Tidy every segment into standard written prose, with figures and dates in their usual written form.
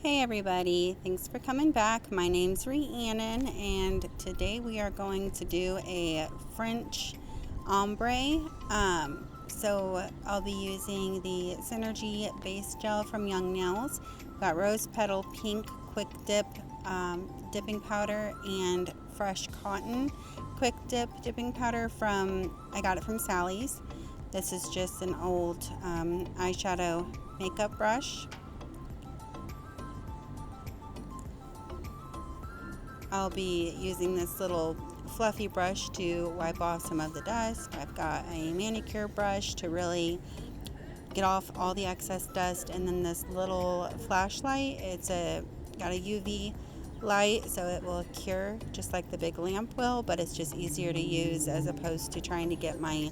Hey everybody, thanks for coming back. My name's Rhiannon and today we are going to do a French ombre. So I'll be using the Synergy base gel from Young Nails. Got rose petal pink quick dip dipping powder and fresh cotton quick dip dipping powder I got it from Sally's. This is just an old eyeshadow makeup brush. I'll be using this little fluffy brush to wipe off some of the dust. I've got a manicure brush to really get off all the excess dust, and then this little flashlight. Got a UV light, so it will cure just like the big lamp will, but it's just easier to use as opposed to trying to get my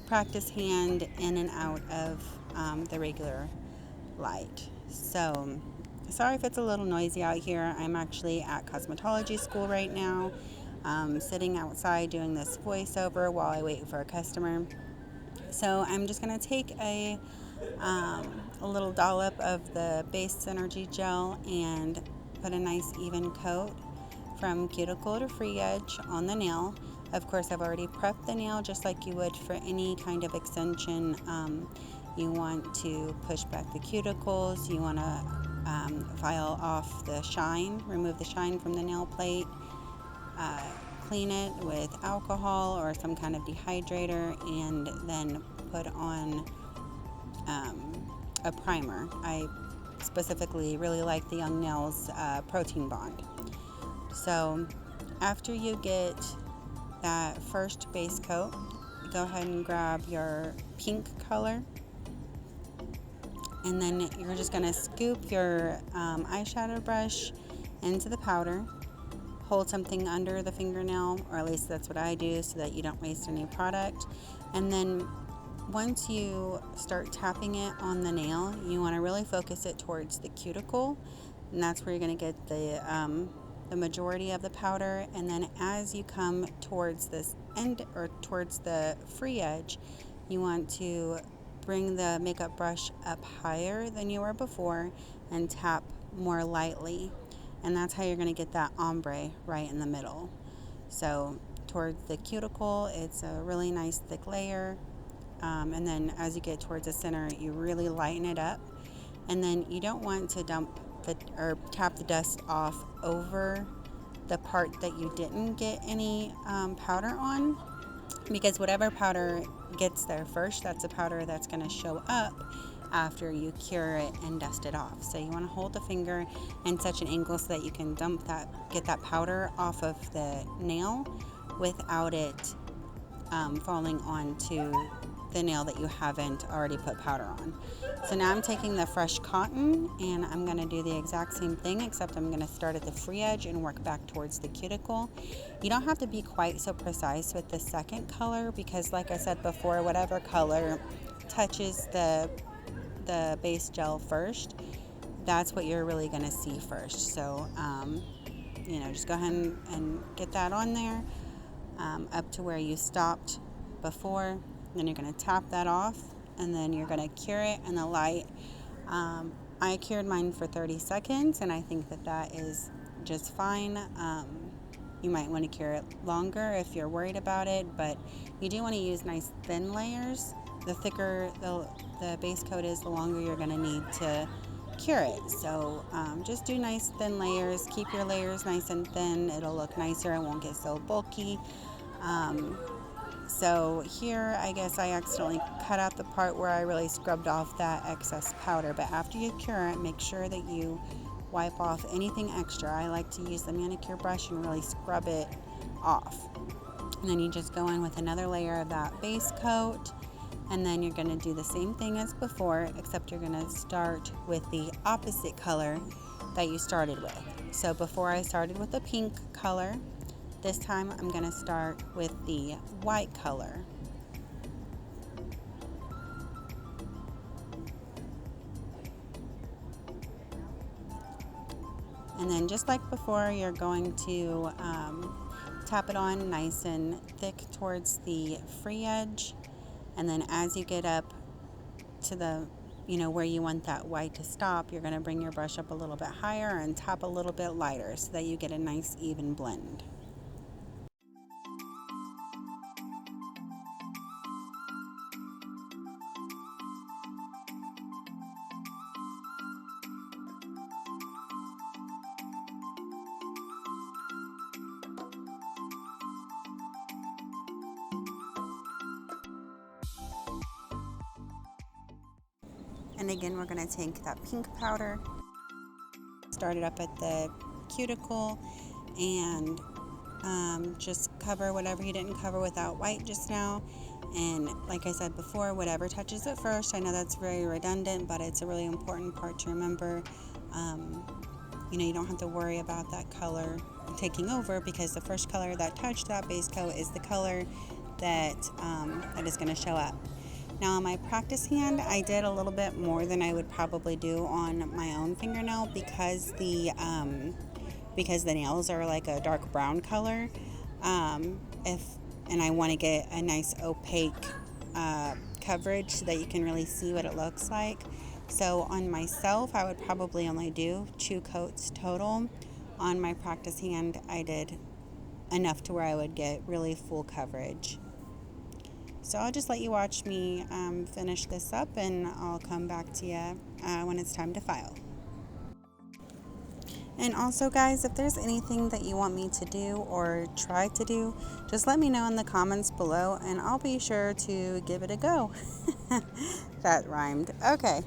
practice hand in and out of the regular light. So sorry if it's a little noisy out here. I'm actually at cosmetology school right now, sitting outside doing this voiceover while I wait for a customer. So I'm just going to take a little dollop of the base Synergy gel and put a nice even coat from cuticle to free edge on the nail. Of course, I've already prepped the nail just like you would for any kind of extension. You want to push back the cuticles, you want to file off the shine, remove the shine from the nail plate, clean it with alcohol or some kind of dehydrator, and then put on a primer. I specifically really like the Young Nails Protein Bond. So after you get that first base coat, go ahead and grab your pink color, and then you're just going to scoop your eyeshadow brush into the powder. Hold something under the fingernail, or at least that's what I do, so that you don't waste any product. And then once you start tapping it on the nail, you want to really focus it towards the cuticle, and that's where you're going to get the majority of the powder. And then as you come towards this end, or towards the free edge, you want to bring the makeup brush up higher than you were before and tap more lightly, and that's how you're going to get that ombre right in the middle. So towards the cuticle, it's a really nice thick layer, and then as you get towards the center, you really lighten it up. And then you don't want to tap the dust off over the part that you didn't get any powder on, because whatever powder gets there first, that's a powder that's going to show up after you cure it and dust it off. So you want to hold the finger in such an angle so that you can get that powder off of the nail without it falling onto the nail that you haven't already put powder on. So now I'm taking the fresh cotton and I'm going to do the exact same thing, except I'm going to start at the free edge and work back towards the cuticle. You don't have to be quite so precise with the second color, because like I said before, whatever color touches the base gel first, that's what you're really going to see first. So just go ahead and get that on there, up to where you stopped before. Then you're going to tap that off, and then you're going to cure it in the light. I cured mine for 30 seconds, and I think that is just fine. You might want to cure it longer if you're worried about it, but you do want to use nice thin layers. The thicker the base coat is, the longer you're going to need to cure it. So just do nice thin layers. Keep your layers nice and thin. It'll look nicer. It won't get so bulky. So here, I guess I accidentally cut out the part where I really scrubbed off that excess powder. But after you cure it, make sure that you wipe off anything extra. I like to use the manicure brush and really scrub it off. And then you just go in with another layer of that base coat. And then you're going to do the same thing as before, except you're going to start with the opposite color that you started with. So before I started with the pink color, this time I'm going to start with the white color. And then just like before, you're going to tap it on nice and thick towards the free edge. And then as you get up to the where you want that white to stop, you're going to bring your brush up a little bit higher and tap a little bit lighter so that you get a nice even blend. And again, we're going to take that pink powder, start it up at the cuticle, and just cover whatever you didn't cover with that white just now. And like I said before, whatever touches it first. I know that's very redundant, but it's a really important part to remember. You don't have to worry about that color taking over, because the first color that touched that base coat is the color that is going to show up. Now on my practice hand, I did a little bit more than I would probably do on my own fingernail, because the nails are like a dark brown color. And I want to get a nice opaque coverage so that you can really see what it looks like. So on myself, I would probably only do 2 coats total. On my practice hand, I did enough to where I would get really full coverage. So I'll just let you watch me finish this up, and I'll come back to you when it's time to file. And also, guys, if there's anything that you want me to do or try to do, just let me know in the comments below, and I'll be sure to give it a go. That rhymed. Okay.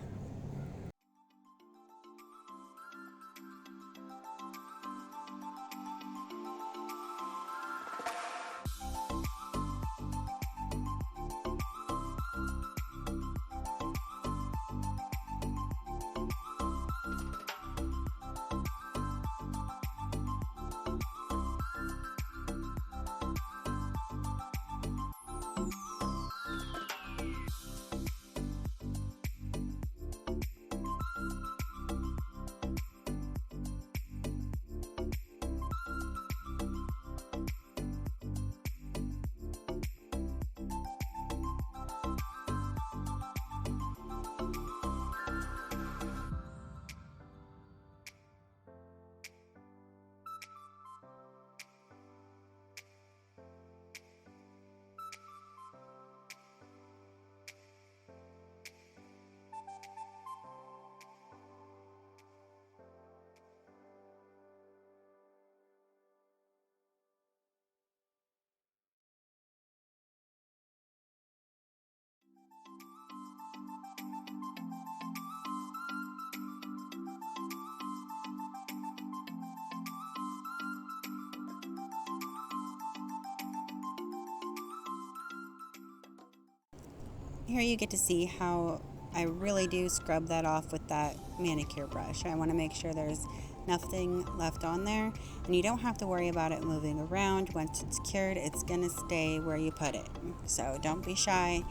Here you get to see how I really do scrub that off with that manicure brush. I want to make sure there's nothing left on there, and you don't have to worry about it moving around. Once it's cured, it's going to stay where you put it. So don't be shy,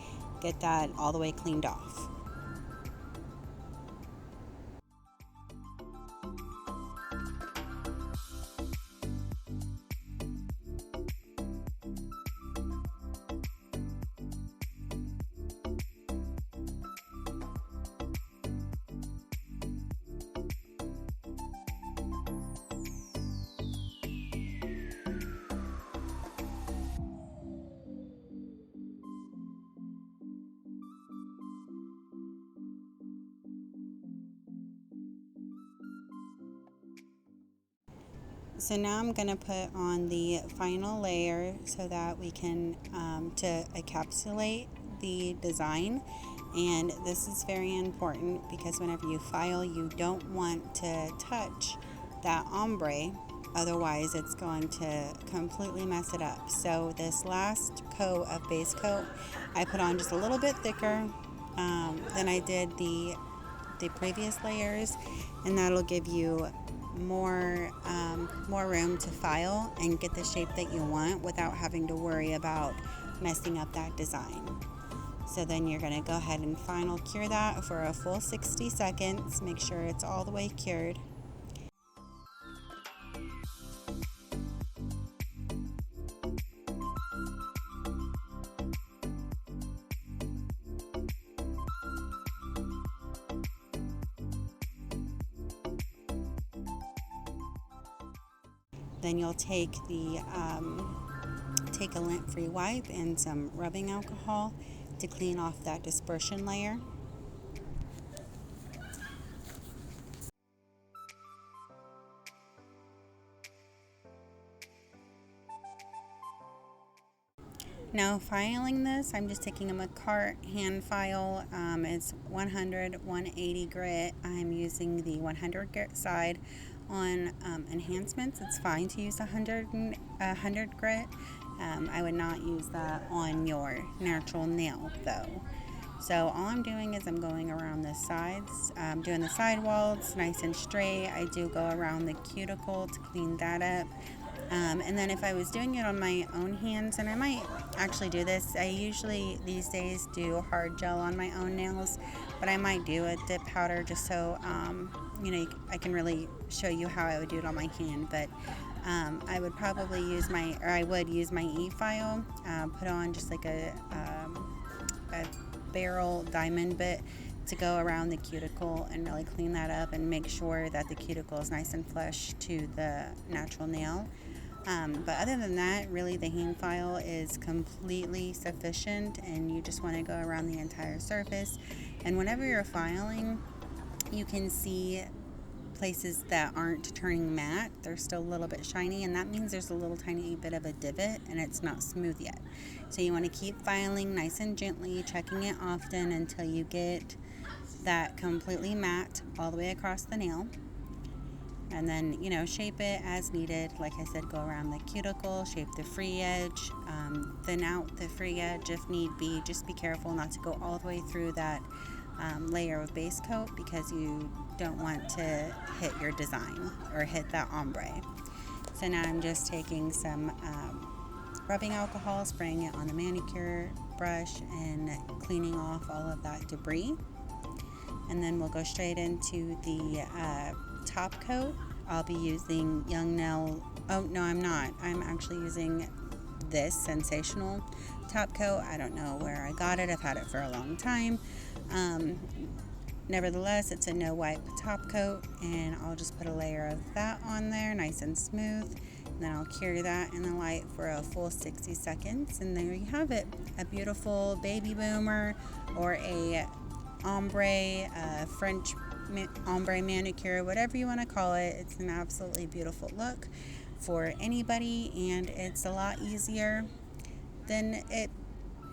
get that all the way cleaned off. So now I'm going to put on the final layer so that we can to encapsulate the design. And this is very important because whenever you file, you don't want to touch that ombre, otherwise it's going to completely mess it up. So this last coat of base coat I put on just a little bit thicker than I did the previous layers, and that'll give you more room to file and get the shape that you want without having to worry about messing up that design. So then you're going to go ahead and final cure that for a full 60 seconds. Make sure it's all the way cured. then you'll take take a lint-free wipe and some rubbing alcohol to clean off that dispersion layer. Now filing this, I'm just taking a Macart hand file. It's 100, 180 grit. I'm using the 100 grit side on enhancements. It's fine to use 100 grit. I would not use that on your natural nail though. So all I'm doing is I'm going around the sides, doing the sidewalls nice and straight. I do go around the cuticle to clean that up. And then if I was doing it on my own hands, and I might actually do this, I usually these days do hard gel on my own nails, but I might do a dip powder just so, I can really show you how I would do it on my hand. But I would probably use I would use my e-file, put on just like a barrel diamond bit to go around the cuticle and really clean that up and make sure that the cuticle is nice and flush to the natural nail. But other than that, really the hand file is completely sufficient, and you just want to go around the entire surface. And whenever you're filing, you can see places that aren't turning matte. They're still a little bit shiny, and that means there's a little tiny bit of a divot and it's not smooth yet. So you want to keep filing nice and gently, checking it often until you get that completely matte all the way across the nail. And then, shape it as needed. Like I said, go around the cuticle, shape the free edge, thin out the free edge if need be. Just be careful not to go all the way through that layer of base coat, because you don't want to hit your design or hit that ombre. So now I'm just taking some rubbing alcohol, spraying it on the manicure brush and cleaning off all of that debris. And then we'll go straight into the top coat. I'll be using Young Nail. Oh, no, I'm not. I'm actually using this Sensational top coat. I don't know where I got it. I've had it for a long time. Nevertheless, it's a no wipe top coat, and I'll just put a layer of that on there, nice and smooth. And then I'll cure that in the light for a full 60 seconds. And there you have it. A beautiful baby boomer, or a ombre, French ombre manicure, whatever you want to call it. It's an absolutely beautiful look for anybody, and it's a lot easier than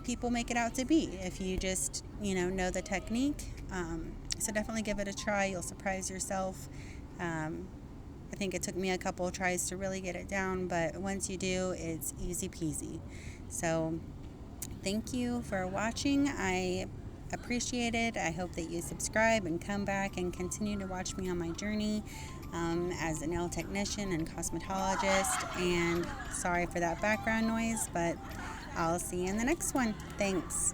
people make it out to be if you just know the technique. So definitely give it a try. You'll surprise yourself. I think it took me a couple of tries to really get it down, but once you do, it's easy peasy. So thank you for watching. I appreciate it. I hope that you subscribe and come back and continue to watch me on my journey as a nail technician and cosmetologist. And sorry for that background noise, but I'll see you in the next one. Thanks.